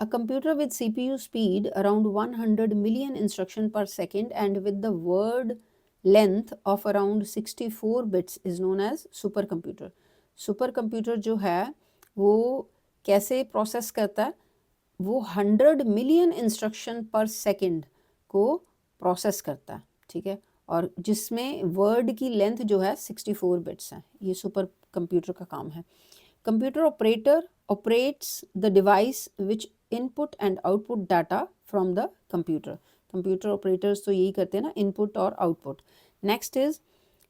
A computer with CPU speed around 100 million instruction per second and with the word length of around 64 bits is known as supercomputer. सुपरकम्प्यूटर जो है वो कैसे process करता है, वो 100 million instruction पर second को प्रोसेस करता है, ठीक है, और जिसमें वर्ड की लेंथ जो है 64 बिट्स है। ये सुपर कंप्यूटर का काम है। Computer operator operates the device which input and output data from the computer. Computer operators तो यही करते हैं ना, इनपुट और output. Next is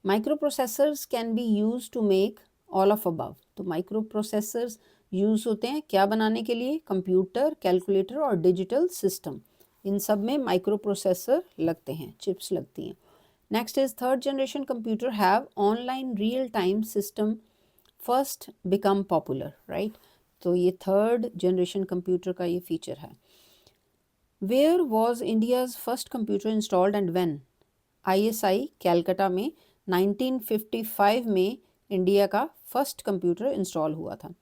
micro processors can be use to make all of above. तो माइक्रो प्रोसेसर्स यूज़ होते हैं क्या बनाने के लिए, कंप्यूटर, कैलकुलेटर और डिजिटल सिस्टम। इन सब में माइक्रो प्रोसेसर लगते हैं, चिप्स लगती हैं। Next is third generation computer have online real time system first become popular, right. तो ये थर्ड जनरेशन कंप्यूटर का ये फीचर है। Where was India's first computer installed and when? ISI Calcutta में 1955 में इंडिया का फर्स्ट कंप्यूटर इंस्टॉल हुआ था।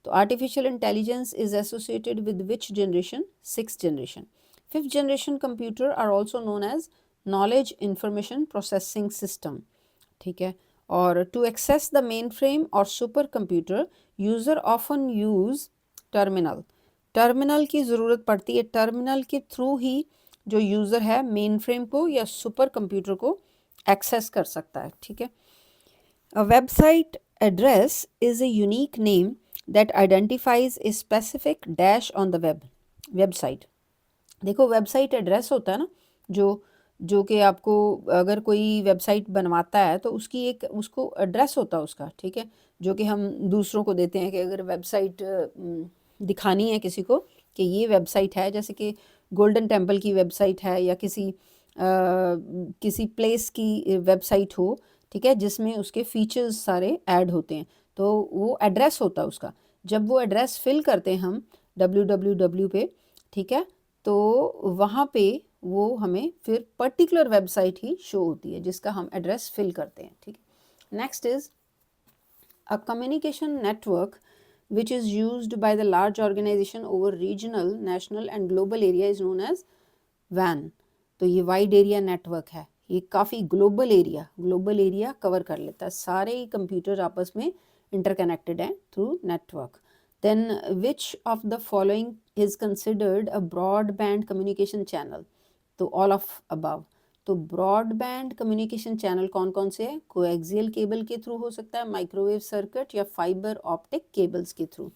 तो artificial intelligence is associated with which generation? Sixth generation. Fifth generation computer are also known as knowledge information processing system, ठीक है। और to access the mainframe और supercomputer user often use terminal. Terminal की ज़रूरत पड़ती है, terminal के through ही जो यूज़र है मेन फ्रेम को या सुपर कंप्यूटर को एक्सेस कर सकता है, ठीक है। A website address is a unique name that identifies a specific dash on the web. Website, देखो वेबसाइट एड्रेस होता है ना, जो कि आपको अगर कोई वेबसाइट बनवाता है तो उसकी एक उसको एड्रेस होता है उसका, ठीक है, जो कि हम दूसरों को देते हैं कि अगर वेबसाइट दिखानी है किसी को कि ये वेबसाइट है, जैसे कि गोल्डन टेम्पल की वेबसाइट है या किसी प्लेस की वेबसाइट हो, ठीक है, जिसमें उसके फीचर्स सारे ऐड होते हैं, तो वो एड्रेस होता है उसका। जब वो एड्रेस फिल करते हैं हम www पे, ठीक है, तो वहाँ पे वो हमें फिर पर्टिकुलर वेबसाइट ही शो होती है जिसका हम एड्रेस फिल करते हैं, ठीक है। Next is a communication network which is used by the large organization over regional, national and global area is known as WAN। तो ये वाइड एरिया नेटवर्क है, ये काफ़ी ग्लोबल एरिया कवर कर लेता है, सारे ही कंप्यूटर आपस में इंटरकनेक्टेड हैं through network. Then which of the following is considered a broadband communication channel? तो ऑल ऑफ अबव। तो ब्रॉडबैंड कम्युनिकेशन चैनल कौन कौन से हैं? कोएक्सियल केबल के थ्रू हो सकता है, माइक्रोवेव सर्किट या फाइबर ऑप्टिक केबल्स के through.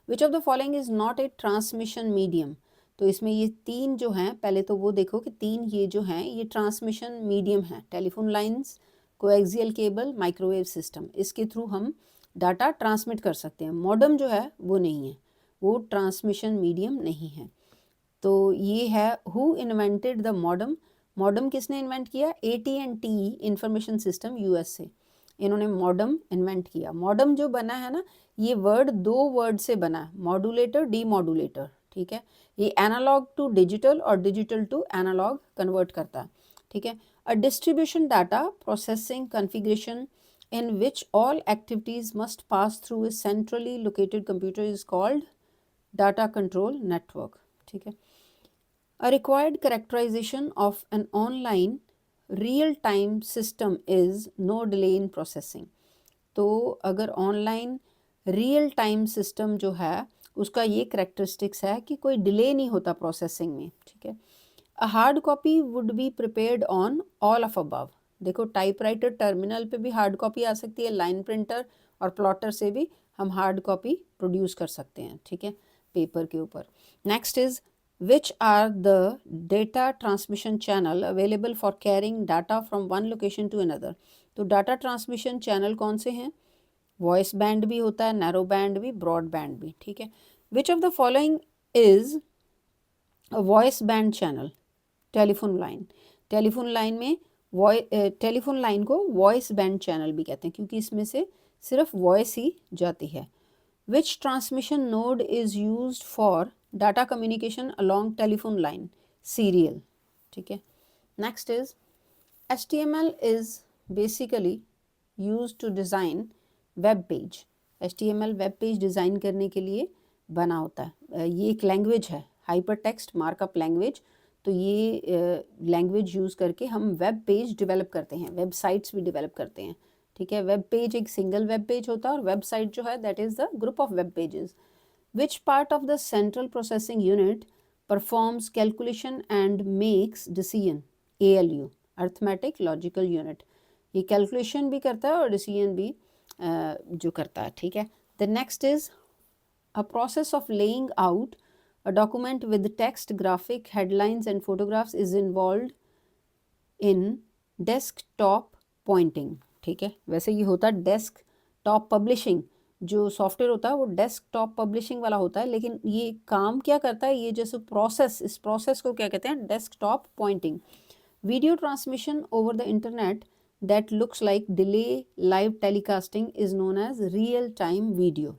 Which of the following is not a transmission medium? तो इसमें ये तीन जो हैं, पहले तो वो देखो कि तीन ये जो हैं ये ट्रांसमिशन मीडियम है, telephone lines, coaxial cable, microwave system, इसके थ्रू हम डाटा ट्रांसमिट कर सकते हैं। मॉडम जो है वो नहीं है, वो ट्रांसमिशन मीडियम नहीं है। तो ये है who invented the modem? Modem किसने इन्वेंट किया? AT&T इंफॉर्मेशन सिस्टम US से, इन्होंने मॉडम इन्वेंट किया। मॉडम जो बना है ना, ये वर्ड दो वर्ड से बना है, मॉड्यूलेटर, डीमॉड्यूलेटर, ठीक है। ये एनालॉग टू डिजिटल और डिजिटल टू एनालॉग कन्वर्ट करता है, ठीक है। A distribution data processing configuration in which all activities must pass through a centrally located computer is called data control network, ठीक है। A required characterization of an online real-time system is no delay in processing। तो अगर online real time system जो है उसका ये characteristics है कि कोई डिले नहीं होता प्रोसेसिंग में, ठीक है। A hard copy would be prepared on all of above. देखो टाइपराइटर टर्मिनल पे भी हार्ड कॉपी आ सकती है, लाइन प्रिंटर और प्लॉटर से भी हम हार्ड कॉपी प्रोड्यूस कर सकते हैं, ठीक है, पेपर के ऊपर। Next is which are the data transmission channel available for carrying data from one location to another? तो डाटा ट्रांसमिशन चैनल कौन से हैं? वॉइस बैंड भी होता है, नैरो बैंड भी, ब्रॉड बैंड भी, ठीक है। Which of the following is a voice band channel? Telephone line. Telephone line में टेलीफोन लाइन को वॉइस बैंड चैनल भी कहते हैं क्योंकि इसमें से सिर्फ वॉइस ही जाती है। Which transmission mode is used for data communication along telephone line? Serial, ठीक है। Next is HTML is basically used to design web page। HTML web page design करने के लिए बना होता है, ये एक लैंग्वेज है, हाइपर टेक्स्ट मार्कअप लैंग्वेज, तो ये लैंग्वेज यूज़ करके हम वेब पेज डेवलप करते हैं, वेबसाइट्स भी डेवलप करते हैं, ठीक है। वेब पेज एक सिंगल वेब पेज होता है और वेबसाइट जो है that is the group of web pages. Which part of the central processing unit performs calculation and makes decision? ALU, arithmetic logical unit, ये कैलकुलेशन भी करता है और डिसीजन भी जो करता है, ठीक है। The next is a process of laying out a document with text, graphic, headlines and photographs is involved in desktop pointing, ठीक है। वैसे ये होता है डेस्कटॉप पब्लिशिंग, जो सॉफ्टवेयर होता है वो डेस्कटॉप पब्लिशिंग वाला होता है, लेकिन ये काम क्या करता है, ये जैसे प्रोसेस, इस प्रोसेस को क्या कहते हैं, desktop pointing. Video transmission over the internet that looks like delay live telecasting is known as real time video,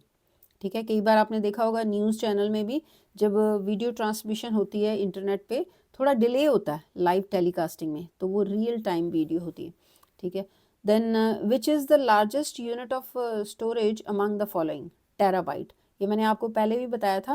ठीक है। कई बार आपने देखा होगा न्यूज़ चैनल में भी जब वीडियो ट्रांसमिशन होती है इंटरनेट पे थोड़ा डिले होता है लाइव टेलीकास्टिंग में, तो वो रियल टाइम वीडियो होती है, ठीक है। Then which is the largest unit of storage among the following? Terabyte, ये मैंने आपको पहले भी बताया था।